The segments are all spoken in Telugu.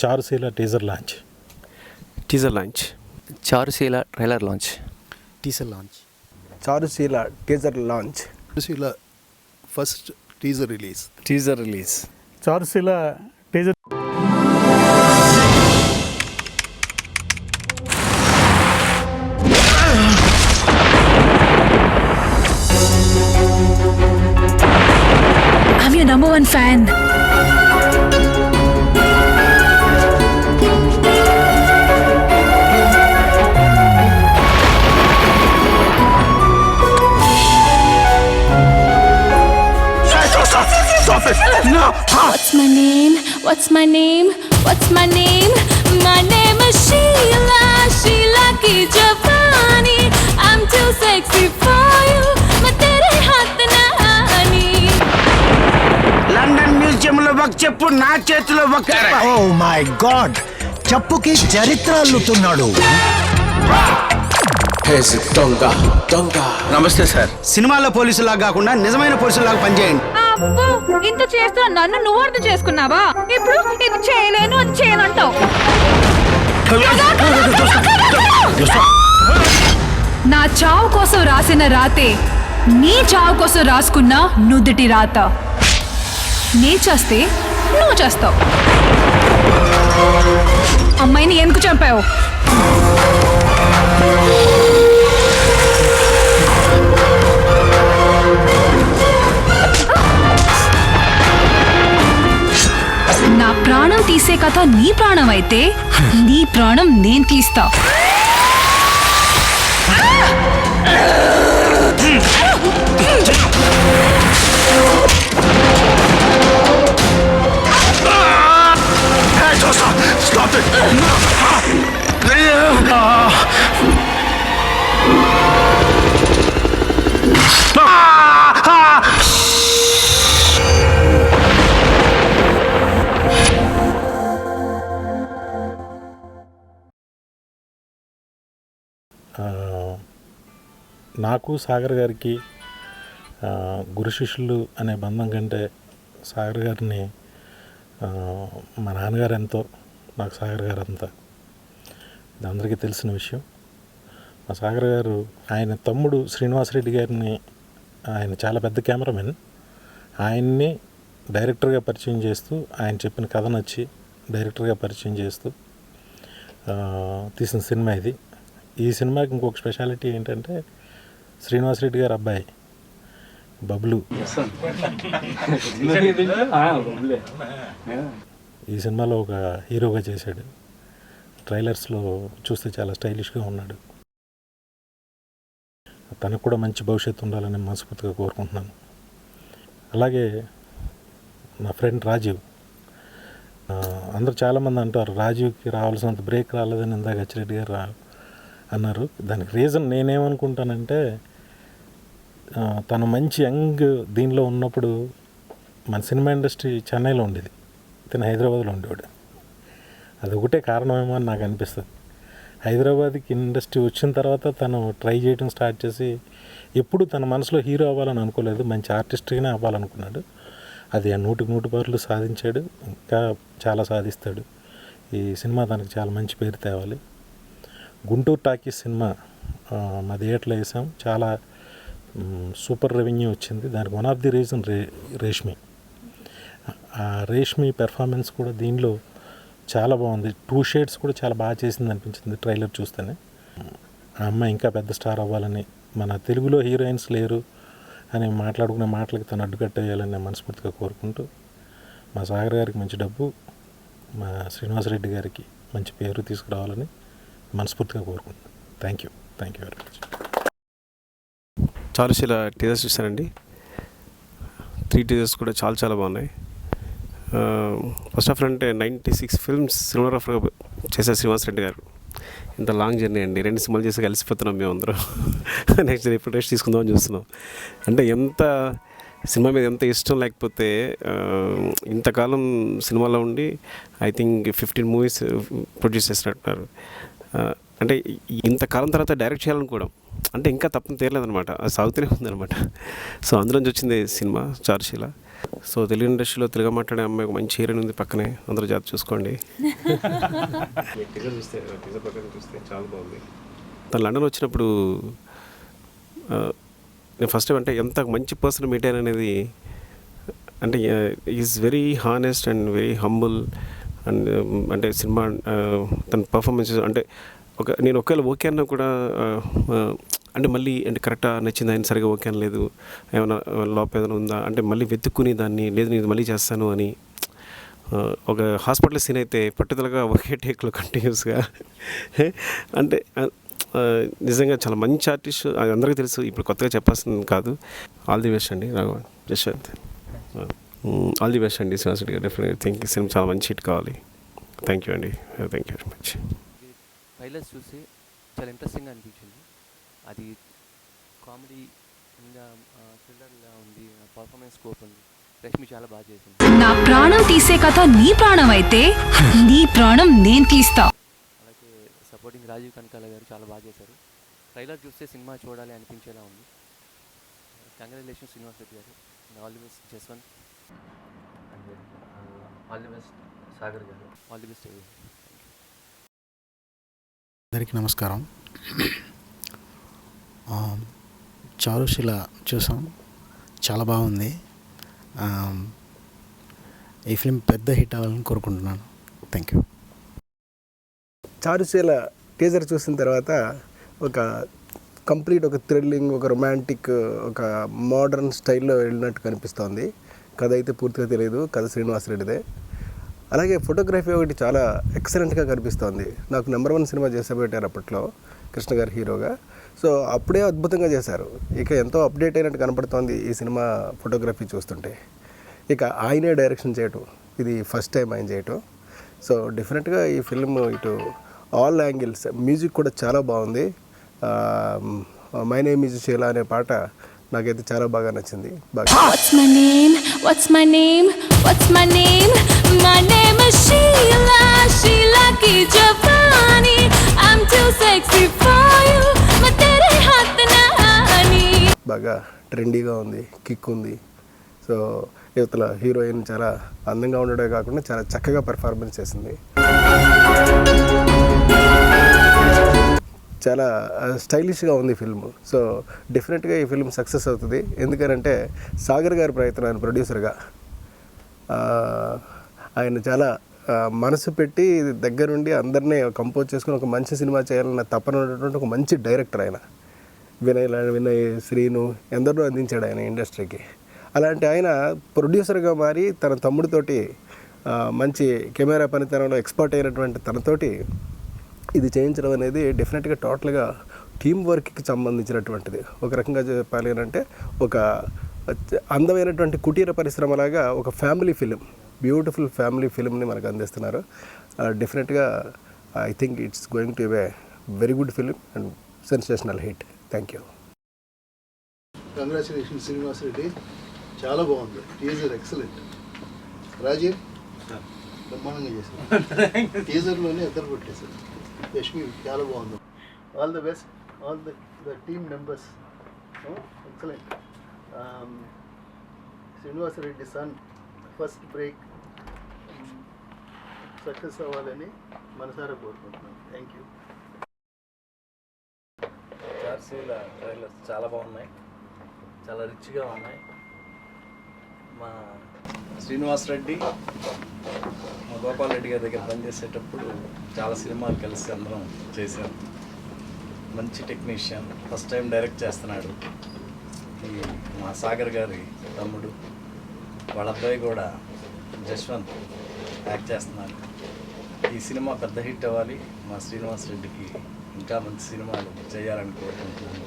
Charusheela teaser launch. Charusheela trailer launch. Teaser launch. Charusheela teaser launch. Charusheela first teaser release. Charusheela teaser. I'm your number one fan. What's my name? What's my name? What's my name? My name is Sheila. Sheila ki Javani. I'm too sexy for you. मैं तेरे हाथ ना आनी. లండన్ మ్యూజియం లో ఒక చెప్పు, నా చేతిలో ఒక చెప్పు. ఓ మై గాడ్, చెప్పుకి చరిత్ర అల్లుతున్నాడు. నమస్తే సార్. సినిమాలో పోలీసులాగా కాకుండా నిజమైన పోలీసులాగా పనిచేయండి. అబ్బో, ఇంత చేస్తున్నా నన్ను నువ్వు అర్థం చేసుకున్నావా? ఇప్పుడు ఇది చేయలేను అది చేయనంటావు. నా చావు కోసం రాసిన రాతే నీ చావు కోసం రాసుకున్న నుదుటి రాత. నీ చేస్తే నువ్వు చేస్తావు. అమ్మాయిని ఎందుకు చంపావు? నా ప్రాణం తీసే కథ నీ ప్రాణం అయితే నీ ప్రాణం నేను తీస్తా. నాకు సాగర్ గారికి గురు శిష్యులు అనే బంధం కంటే సాగర్ గారిని మా నాన్నగారు ఎంతో, నాకు సాగర్ గారు అంతా. ఇది అందరికీ తెలిసిన విషయం. మా సాగర్ గారు ఆయన తమ్ముడు శ్రీనివాసరెడ్డి గారిని, ఆయన చాలా పెద్ద కెమెరామెన్, ఆయన్ని డైరెక్టర్గా పరిచయం చేస్తూ, ఆయన చెప్పిన కథ నచ్చి డైరెక్టర్గా పరిచయం చేస్తూ తీసిన సినిమా ఇది. ఈ సినిమాకి ఇంకొక స్పెషాలిటీ ఏంటంటే శ్రీనివాసరెడ్డి గారు అబ్బాయి బబ్లు ఈ సినిమాలో ఒక హీరోగా చేశాడు. ట్రైలర్స్లో చూస్తే చాలా స్టైలిష్గా ఉన్నాడు. తనకు కూడా మంచి భవిష్యత్తు ఉండాలని మనస్ఫూర్తిగా కోరుకుంటున్నాను. అలాగే నా ఫ్రెండ్ రాజీవ్, అందరూ చాలామంది అంటారు రాజీవ్కి రావాల్సినంత బ్రేక్ రాలేదని ఇందాక అచ్చిరెడ్డి గారు అన్నారు. దానికి రీజన్ నేనేమనుకుంటానంటే, తను మంచి యంగ్ దీనిలో ఉన్నప్పుడు మన సినిమా ఇండస్ట్రీ చెన్నైలో ఉండేది, తను హైదరాబాద్లో ఉండేవాడు. అదొకటే కారణమేమో అని నాకు అనిపిస్తుంది. హైదరాబాద్కి ఇండస్ట్రీ వచ్చిన తర్వాత తను ట్రై చేయడం స్టార్ట్ చేసి, ఎప్పుడు తన మనసులో హీరో అవ్వాలని అనుకోలేదు, మంచి ఆర్టిస్ట్గానే అవ్వాలనుకున్నాడు. అది 100% సాధించాడు, ఇంకా చాలా సాధిస్తాడు. ఈ సినిమా తనకు చాలా మంచి పేరు తేవాలి. గుంటూరు టాకీస్ సినిమా మా థియేటర్లో వేసాం, చాలా సూపర్ రెవెన్యూ వచ్చింది. దానికి one of the reason Reshmi. ఆ రేష్మి పెర్ఫార్మెన్స్ కూడా దీనిలో చాలా బాగుంది. 2 షేడ్స్ కూడా చాలా బాగా చేసింది అనిపించింది ట్రైలర్ చూస్తేనే. ఆ అమ్మాయి ఇంకా పెద్ద స్టార్ అవ్వాలని, మన తెలుగులో హీరోయిన్స్ లేరు అని మాట్లాడుకునే మాటలకి తను అడ్డుకట్టేయాలని నేను మనస్ఫూర్తిగా కోరుకుంటూ, మా సాగర్ గారికి మంచి డబ్బు, మా శ్రీనివాసరెడ్డి గారికి మంచి పేరు తీసుకురావాలని మనస్ఫూర్తిగా కోరుకుంటున్నాను. Thank you very much. Charusheela teasers చూశానండి. 3 టీజర్స్ కూడా చాలా బాగున్నాయి. ఫస్ట్ ఆఫ్ ఆల్ అంటే 96 ఫిల్మ్స్ సినిమాగ్రాఫర్గా చేశారు శ్రీనివాసరెడ్డి గారు. ఇంత లాంగ్ జర్నీ అండి. 2 సినిమాలు చేసి కలిసిపోతున్నాం మేము అందరం. నెక్స్ట్ ఎప్పుడు రెస్ట్ తీసుకుందామని చూస్తున్నాం. అంటే ఎంత సినిమా మీద ఎంత ఇష్టం లేకపోతే ఇంతకాలం సినిమాలో ఉండి ఐ థింక్ 15 మూవీస్ ప్రొడ్యూస్ చేసినట్టున్నారు. అంటే ఇంతకాలం తర్వాత డైరెక్ట్ చేయాలనుకోవడం అంటే ఇంకా తప్పని తీరలేదనమాట, అది సాగుతూనే ఉందనమాట. సో అందులోంచి వచ్చింది సినిమా చారుశీల. సో తెలుగు ఇండస్ట్రీలో తెలుగు మాట్లాడే అమ్మాయి ఒక మంచి హీరోయిన్ ఉంది పక్కనే, అందరూ జాగ్రత్త చూసుకోండి. టీజర్ ప్రకారం చూస్తే చాలా బాగుంది. తను లండన్ వచ్చినప్పుడు నేను ఫస్ట్ టైం అంటే ఎంత మంచి పర్సన్ మీట్ అయ్యాను అనేది, అంటే is very honest and very humble and అంటే సినిమా తన పర్ఫార్మెన్సెస్ అంటే నేను ఒకవేళ ఓకే అన్నా కూడా అంటే మళ్ళీ అంటే కరెక్ట్గా నచ్చింది ఆయన సరిగా ఓకే అనలేదు, ఏమైనా లోపం ఏదైనా ఉందా అంటే మళ్ళీ వెతుక్కుని దాన్ని లేదు నేను మళ్ళీ చేస్తాను అని. ఒక హాస్పిటల్ సీన్ అయితే పట్టుదలగా ఒకే టేక్లో కంటిన్యూస్గా అంటే నిజంగా చాలా మంచి ఆర్టిస్ట్, అది అందరికీ తెలుసు, ఇప్పుడు కొత్తగా చెప్పాల్సింది కాదు. ఆల్ ది బెస్ట్ అండి Raghavan, Jaswanth, all the best అండి శ్రీనివాస్ రెడ్డి గారు. డెఫినెట్గా థింక్ ఈ సినిమా చాలా మంచి హిట్ కావాలి. థ్యాంక్ యూ అండి, thank you very much. Trailers చూసి చాలా ఇంట్రెస్టింగ్గా అనిపించింది. అది కామెడీ ఇంకా థ్రిల్లర్గా ఉంది, పర్ఫార్మెన్స్ స్కోప్ ఉంది. రష్మి చాలా బాగా చేసింది. నా ప్రాణం తీసే కథ నీ ప్రాణం అయితే నీ ప్రాణం నేను తీస్తా. అలాగే సపోర్టింగ్ రాజీవ్ కనకాల గారు చాలా బాగా చేశారు. ట్రైలర్ చూస్తే సినిమా చూడాలి అనిపించేలా ఉంది. కంగ్రాచులేషన్స్ శ్రీనివాస్ రెడ్డి గారు. All the best Jaswanth, all the best Sagar గారు, ఆల్ ది బెస్ట్. అందరికీ నమస్కారం. చారుశీల చూసాం, చాలా బాగుంది. ఈ ఫిల్మ్ పెద్ద హిట్ అవ్వాలని కోరుకుంటున్నాను. Thank you. చారుశీల టీజర్ చూసిన తర్వాత ఒక కంప్లీట్ ఒక థ్రిల్లింగ్, ఒక రొమాంటిక్, ఒక మోడర్న్ స్టైల్లో వెళ్ళినట్టు కనిపిస్తోంది. కథ అయితే పూర్తిగా తెలియదు, కథ శ్రీనివాస్ రెడ్డిదే. అలాగే ఫోటోగ్రఫీ ఒకటి చాలా ఎక్సలెంట్గా కనిపిస్తోంది. నాకు నెంబర్ 1 సినిమా చేసే పెట్టారు అప్పట్లో, కృష్ణ గారు హీరోగా. సో అప్పుడే అద్భుతంగా చేశారు. ఇక ఎంతో అప్డేట్ అయినట్టు కనపడుతోంది ఈ సినిమా ఫోటోగ్రఫీ చూస్తుంటే. ఇక ఆయనే డైరెక్షన్ చేయటం, ఇది ఫస్ట్ టైం ఆయన చేయటం. సో డెఫినెట్గా ఈ ఫిల్మ్ ఇటు ఆల్ యాంగిల్స్, మ్యూజిక్ కూడా చాలా బాగుంది. మై నేమ్ ఈజ్ షీలా అనే పాట నాకైతే చాలా బాగా నచ్చింది. What's my name? What's my name? What's my name? My name is Sheila. Sheila ki Javani. I'm too sexy for you. मैं तेरे हाथ ना आनी. బాగా ట్రెండీగా ఉంది, కిక్ ఉంది. సో యువతల హీరోయిన్ చాలా అందంగా ఉండడమే కాకుండా చాలా చక్కగా పెర్ఫార్మెన్స్ చేసింది. చాలా స్టైలిష్గా ఉంది ఫిల్మ్. సో డెఫినెట్గా ఈ ఫిల్మ్ సక్సెస్ అవుతుంది. ఎందుకనంటే సాగర్ గారి ప్రయత్నం, ఆయన ప్రొడ్యూసర్గా ఆయన చాలా మనసు పెట్టి దగ్గరుండి అందరినీ కంపోజ్ చేసుకుని ఒక మంచి సినిమా చేయాలన్న తపన ఉన్నటువంటి ఒక మంచి డైరెక్టర్ ఆయన. వినయ్, శ్రీను ఎందరో అందించాడు ఆయన ఇండస్ట్రీకి. అలాంటి ఆయన ప్రొడ్యూసర్గా మారి తన తమ్ముడితోటి మంచి కెమెరా పనితనంలో ఎక్స్పర్ట్ అయినటువంటి తనతోటి ఇది చేయించడం అనేది డెఫినెట్గా టోటల్గా టీమ్ వర్క్కి సంబంధించినటువంటిది. ఒక రకంగా చెప్పాలి అంటే ఒక అందమైనటువంటి కుటీర పరిశ్రమలాగా ఒక ఫ్యామిలీ ఫిలిం, బ్యూటిఫుల్ ఫ్యామిలీ ఫిలింని మనకు అందిస్తున్నారు. డెఫినెట్గా I think it's going to B a very good film and sensational hit. Thank you. Congratulation Srinivas Reddy, చాలా బాగుంది. Teaser excellent. రాజీవ్ బ్రహ్మాండంగా చేశారు. టీజర్లోనే ఇద్దరు కొట్టేశారు. యష్మి చాలా బాగుంది. All the best, all the team members excellent. Srinivas Reddy son first break success అవ్వాలని మనసారా కోరుకుంటున్నాను. Thank you. చారుశీల ట్రైలర్స్ చాలా బాగున్నాయి, చాలా రిచ్గా ఉన్నాయి. మా శ్రీనివాస్ రెడ్డి, మా గోపాల్ రెడ్డి గారి దగ్గర పనిచేసేటప్పుడు చాలా సినిమాలు కలిసి అందరం చేశాం. మంచి టెక్నీషియన్, ఫస్ట్ టైం డైరెక్ట్ చేస్తున్నాడు. ఈ మా సాగర్ గారి తమ్ముడు, వాళ్ళ అబ్బాయి కూడా జశ్వంత్ యాక్ట్ చేస్తున్నాడు. ఈ సినిమా పెద్ద హిట్ అవ్వాలి, మా శ్రీనివాస్ రెడ్డికి ఇంకా మంచి సినిమాలు చేయాలని కోరుకుంటున్నాను.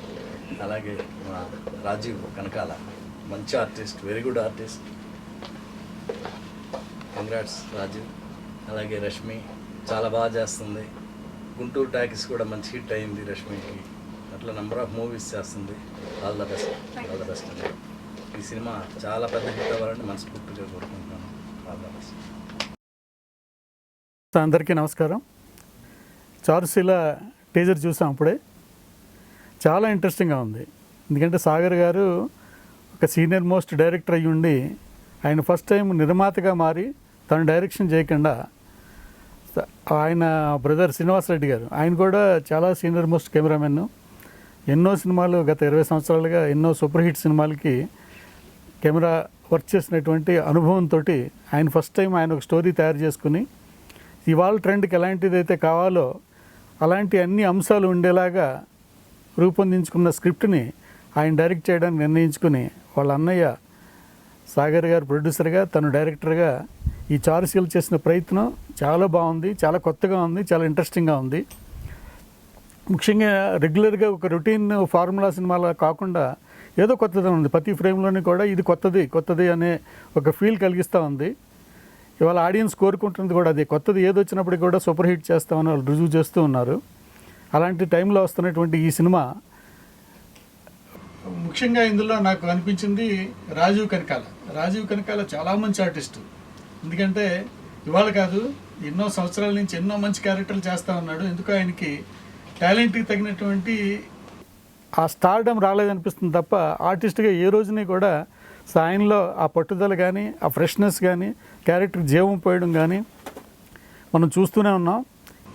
అలాగే మా రాజీవ్ కనకాల మంచి artist, very good artist. Congrats Rajeev. అలాగే రష్మి చాలా బాగా చేస్తుంది. గుంటూరు టాకీస్ కూడా మంచి హిట్ అయింది రష్మికి. అట్లా నెంబర్ ఆఫ్ మూవీస్ చేస్తుంది. All the best, all the best అండి. ఈ సినిమా చాలా పెద్ద హిట్ అవ్వాలని మనస్ఫూర్తిగా కోరుకుంటున్నాను. All the best. అందరికీ నమస్కారం. చారుశీల టీజర్ చూసాం అప్పుడే, చాలా ఇంట్రెస్టింగ్గా ఉంది. ఎందుకంటే సాగర్ గారు ఒక సీనియర్ మోస్ట్ డైరెక్టర్ అయ్యి ఉండి ఆయన ఫస్ట్ టైం నిర్మాతగా మారి తను డైరెక్షన్ చేయకుండా ఆయన బ్రదర్ శ్రీనివాసరెడ్డి గారు, ఆయన కూడా చాలా సీనియర్ మోస్ట్ కెమెరామెన్, ఎన్నో సినిమాలు గత 20 సంవత్సరాలుగా ఎన్నో సూపర్ హిట్ సినిమాలకి కెమెరా వర్క్ చేసినటువంటి అనుభవంతో ఆయన ఫస్ట్ టైం ఆయన ఒక స్టోరీ తయారు చేసుకుని ఇవాళ ట్రెండ్కి ఎలాంటిదైతే కావాలో అలాంటి అన్ని అంశాలు ఉండేలాగా రూపొందించుకున్న స్క్రిప్ట్ని ఆయన డైరెక్ట్ చేయడానికి నిర్ణయించుకుని వాళ్ళ అన్నయ్య సాగర్ గారు ప్రొడ్యూసర్గా, తను డైరెక్టర్గా ఈ చారుసీలు చేసిన ప్రయత్నం చాలా బాగుంది, చాలా కొత్తగా ఉంది, చాలా ఇంట్రెస్టింగ్గా ఉంది. ముఖ్యంగా రెగ్యులర్గా ఒక రొటీన్ ఫార్ములా సినిమాలా కాకుండా ఏదో కొత్తగా ఉంది. ప్రతి ఫ్రేమ్లోని కూడా ఇది కొత్తది అనే ఒక ఫీల్ కలిగిస్తూ ఉంది. ఇవాళ ఆడియన్స్ కోరుకుంటున్నది కూడా అదే, కొత్తది ఏది వచ్చినప్పటికీ కూడా సూపర్ హిట్ చేస్తామని వాళ్ళు రుజువు చేస్తూ ఉన్నారు. అలాంటి టైంలో వస్తున్నటువంటి ఈ సినిమా ముఖ్యంగా ఇందులో నాకు అనిపించింది రాజీవ్ కనకాల చాలా మంచి ఆర్టిస్టు. ఎందుకంటే ఇవాళ కాదు, ఎన్నో సంవత్సరాల నుంచి ఎన్నో మంచి క్యారెక్టర్లు చేస్తూ ఉన్నాడు. ఎందుకో ఆయనకి టాలెంట్కి తగినటువంటి ఆ స్టార్డమ్ రాలేదనిపిస్తుంది తప్ప ఆర్టిస్ట్గా ఏ రోజుని కూడా ఆయనలో ఆ పట్టుదల కానీ, ఆ ఫ్రెష్నెస్ కానీ, క్యారెక్టర్ జీవం పోయడం కానీ మనం చూస్తూనే ఉన్నాం.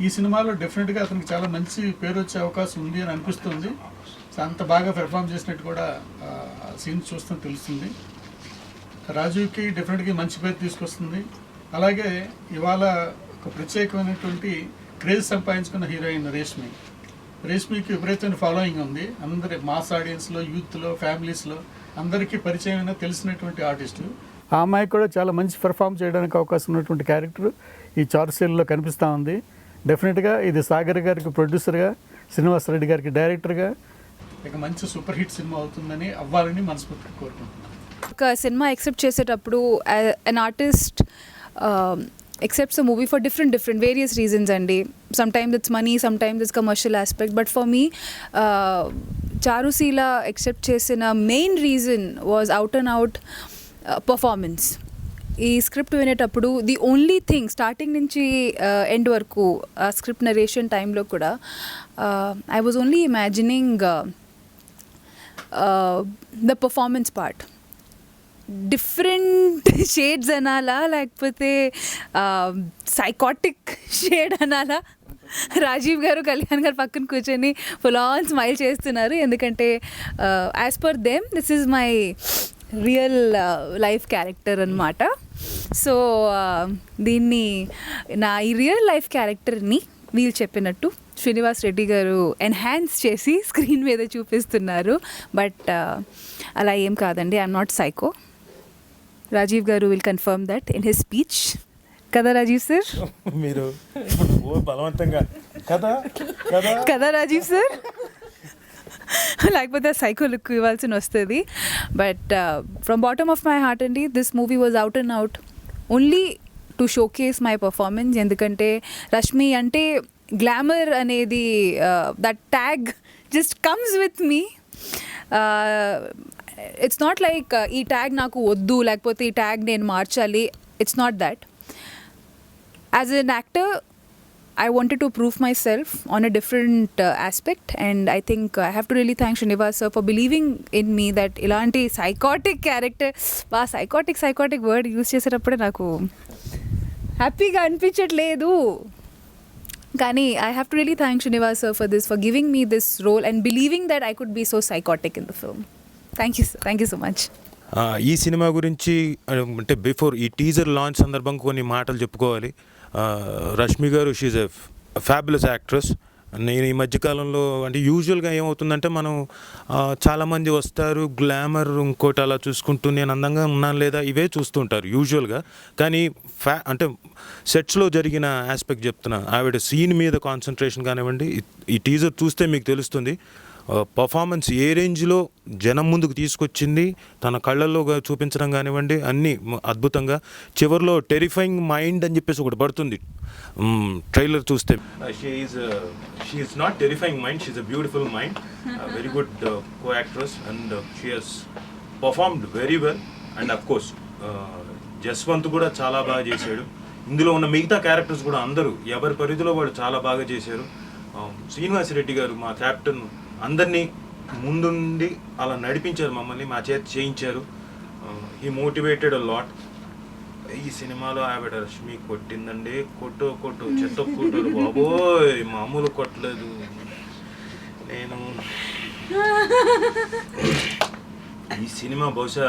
ఈ సినిమాలో డెఫినెట్గా అతనికి చాలా మంచి పేరు వచ్చే అవకాశం ఉంది అని అనిపిస్తుంది. అంత బాగా పెర్ఫామ్ చేసినట్టు కూడా సీన్స్ చూస్తూ తెలుస్తుంది. రాజీవ్కి డెఫినెట్గా మంచి పేరు తీసుకొస్తుంది. అలాగే ఇవాళ ఒక ప్రత్యేకమైనటువంటి క్రేజ్ సంపాదించుకున్న హీరోయిన్ రేష్మికి విపరీతమైన ఫాలోయింగ్ ఉంది. అందరి మాస్ ఆడియన్స్లో, యూత్లో, ఫ్యామిలీస్లో అందరికీ పరిచయమైన తెలిసినటువంటి ఆర్టిస్టు. ఆ అమ్మాయికి కూడా చాలా మంచి పెర్ఫామ్ చేయడానికి అవకాశం ఉన్నటువంటి క్యారెక్టర్ ఈ చారుసీల్లో కనిపిస్తూ ఉంది. డెఫినెట్గా ఇది సాగర్ గారికి ప్రొడ్యూసర్గా, శ్రీనివాసరెడ్డి గారికి డైరెక్టర్గా ఇక మంచి సూపర్ హిట్ సినిమా అవుతుందని అవ్వాలని మనస్ఫూర్తిగా కోరుకుంటున్నాను. ఒక సినిమా ఎక్సెప్ట్ చేసేటప్పుడు an artist accepts a movie for different various reasons అండి. sometimes it's money, sometimes it's commercial aspect, but for me Charuseela accept చేసిన main reason was out and out performance. ఈ స్క్రిప్ట్ వినేటప్పుడు ది ఓన్లీ థింగ్ స్టార్టింగ్ నుంచి ఎండ్ వరకు ఆ స్క్రిప్ట్ నరేషన్ టైంలో కూడా I was only imagining the performance part. Different shades అనాలా లేకపోతే సైకాటిక్ షేడ్ అనాలా, రాజీవ్ గారు కళ్యాణ్ గారు పక్కన కూర్చొని ఫుల్ ఆన్ స్మైల్ చేస్తున్నారు. ఎందుకంటే as per them this is my real life character అనమాట. సో దీన్ని నా ఈ రియల్ లైఫ్ క్యారెక్టర్ని వీళ్ళు చెప్పినట్టు శ్రీనివాస్ రెడ్డి గారు ఎన్హాన్స్ చేసి స్క్రీన్ మీద చూపిస్తున్నారు. బట్ అలా ఏం కాదండి, I'm not psycho. Rajeev garu will confirm that in his speech. కదా రాజీవ్ సార్? మీరు బలవంతంగా కదా రాజీవ్ సార్, లేకపోతే సైకో లుక్ ఇవ్వాల్సి వస్తుంది. But from bottom of my heart అండి, this movie was out and out only to showcase my performance. ఎందుకంటే రష్మి అంటే గ్లామర్ అనేది that tag just comes with me. It's not like ఈ ట్యాగ్ నాకు వద్దు లేకపోతే ఈ ట్యాగ్ నేను మార్చాలి. It's not that. As an actor I wanted to prove myself on a different aspect, and I think I have to really thank Srinivas sir for believing in me that ilanti psychotic character, psychotic word use చేసేటప్పుడు నాకు హ్యాపీగా అనిపించట్లేదు. కానీ I have to really thank Srinivas sir for this, for giving me this role and believing that I could be so psychotic in the film. Thank you sir. Thank you so much. ఈ సినిమా గురించి అంటే బిఫోర్ ఈ టీజర్ లాంచ్ సందర్భంగా కొన్ని మాటలు చెప్పుకోవాలి. రష్మి గారు షీజ్ ఎ ఫ్యాబులస్ యాక్ట్రెస్. నేను ఈ మధ్యకాలంలో అంటే యూజువల్గా ఏమవుతుందంటే మనం చాలామంది వస్తారు గ్లామర్ ఇంకోటి అలా చూసుకుంటూ నేను అందంగా ఉన్నాను లేదా ఇవే చూస్తుంటారు యూజువల్గా. కానీ అంటే సెట్స్లో జరిగిన ఆస్పెక్ట్ చెప్తున్నా, ఆవిడ సీన్ మీద కాన్సన్ట్రేషన్ కానివ్వండి, ఈ టీజర్ చూస్తే మీకు తెలుస్తుంది పర్ఫార్మెన్స్ ఏ రేంజ్లో జనం ముందుకు తీసుకొచ్చింది, తన కళ్ళల్లో చూపించడం కానివ్వండి అన్నీ అద్భుతంగా. చివరిలో టెరిఫైయింగ్ మైండ్ అని చెప్పేసి ఒకటి పడుతుంది ట్రైలర్ చూస్తే. She is not terrifying mind, she is a beautiful mind, very good co actress and she has performed very well. And of course Jaswanth కూడా చాలా బాగా చేశాడు. ఇందులో ఉన్న మిగతా క్యారెక్టర్స్ కూడా అందరూ ఎవరి పరిధిలో వాళ్ళు చాలా బాగా చేశారు. శ్రీనివాసరెడ్డి గారు మా కెప్టెన్ అందరినీ ముందుండి అలా నడిపించారు, మమ్మల్ని మా చేతి చేయించారు. He motivated a lot. ఈ సినిమాలో ఆవిడ రష్మి కొట్టిందండి, కొట్టు చెత్త కొట్టారు బాబోయ్, మామూలు కొట్టలేదు. నేను ఈ సినిమా బహుశా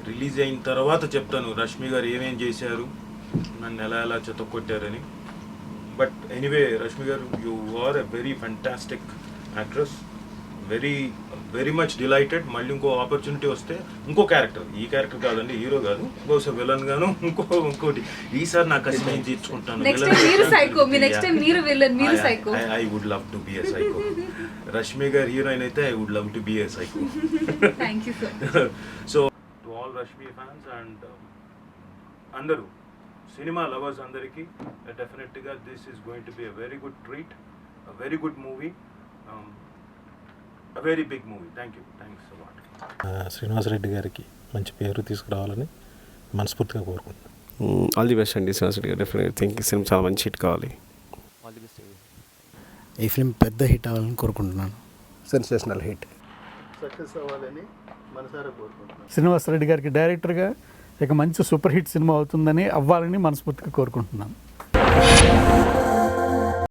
రిలీజ్ అయిన తర్వాత చెప్తాను రష్మి గారు ఏమేం చేశారు, నన్ను ఎలా చెత్త కొట్టారని. బట్ ఎనీవే రష్మి గారు, you are a very fantastic actress. Very much delighted. మళ్ళీ ఇంకో ఆపర్చునిటీ వస్తే ఇంకో క్యారెక్టర్, ఈ క్యారెక్టర్ కాదండి, హీరో కాదు, బహుశా విలన్ గాను ఇంకోటి ఈసారి నాకు కసి నేను తీర్చుకుంటాను. I would love to be a psycho. Rashmi garu heroine అయితే I would love to be a psycho. So to all Rashmi fans and అందరూ సినిమా లవర్స్ అందరికీ డెఫినెట్గా this is going to be a very good treat, a very good movie, a very big movie. Thanks a lot. Srinivas Reddy గారికి మంచి పేరు తీసుకురావాలని మనస్ఫూర్తిగా కోరుకుంటున్నాను. ఆల్ ది బెస్ట్ అండి శ్రీనివాస్ రెడ్డి గారు. డెఫినెట్గా థింక్ సినిమా చాలా మంచి హిట్ కావాలి. All the best. ఈ ఫిల్మ్ పెద్ద హిట్ అవ్వాలని కోరుకుంటున్నాను. సెన్సేషనల్ హిట్ సక్సెస్ అవ్వాలని మనసారా కోరుకుంటున్నాను. శ్రీనివాస్ రెడ్డి గారికి డైరెక్టర్గా ఇక మంచి సూపర్ హిట్ సినిమా అవుతుందని, అవ్వాలని మనస్ఫూర్తిగా కోరుకుంటున్నాను.